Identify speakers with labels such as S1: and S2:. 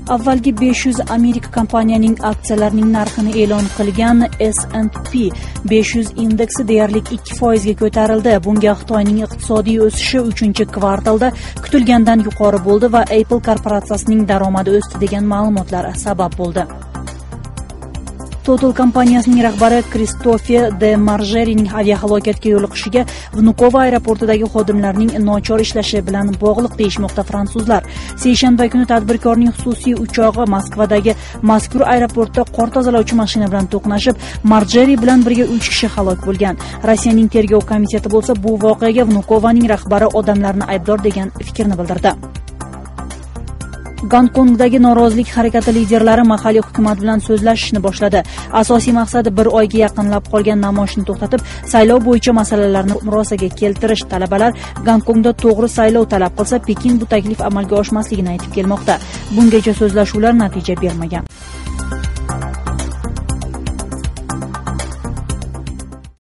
S1: Avvalgi 500 Amerika kompaniyasining aksiyalarining narxini e'lon qilgan S&P 500 indeksi deyarli 2% ga ko'tarildi. Bunga Xitoyning iqtisodiy o'sishi 3-kvartalda kutilgandan yuqori bo'ldi va Apple korporatsiyasining daromadi o'sdi degan ma'lumotlar sabab bo'ldi. Total kompaniyasining rahbari Kristofer de Marjerining aviahalokatga yo'liqishiga Vnukovo aeroportidagi xodimlarning nochor ishlashi bilan bog'liq deyishmoqda fransuzlar. Seshanba kuni tadbirkorning xususiy uchog'i Moskvadagi mazkur aeroportda qor tozalovchi mashina bilan to'qnashib, Marjeri bilan birga 3 kishi halok bo'lgan. Rossiyaning tergov komiteti bo'lsa bu voqeaga Vnukovaning rahbari odamlarni aybdor degan fikrni bildirdi. Gonkongdagi norozilik harakati liderlari mahalliy hukumat bilan so'zlashishni boshladi. Asosiy maqsadi bir oyga yaqinlab qolgan namoyishni to'xtatib, saylov bo'yicha masalalarni murosaga keltirish. Talabalar Gonkongda to'g'ri saylov talab qilsa, Pekin bu taklif amalga oshmasligini aytib kelmoqda. Bungacha so'zlashuvlar natija bermagan.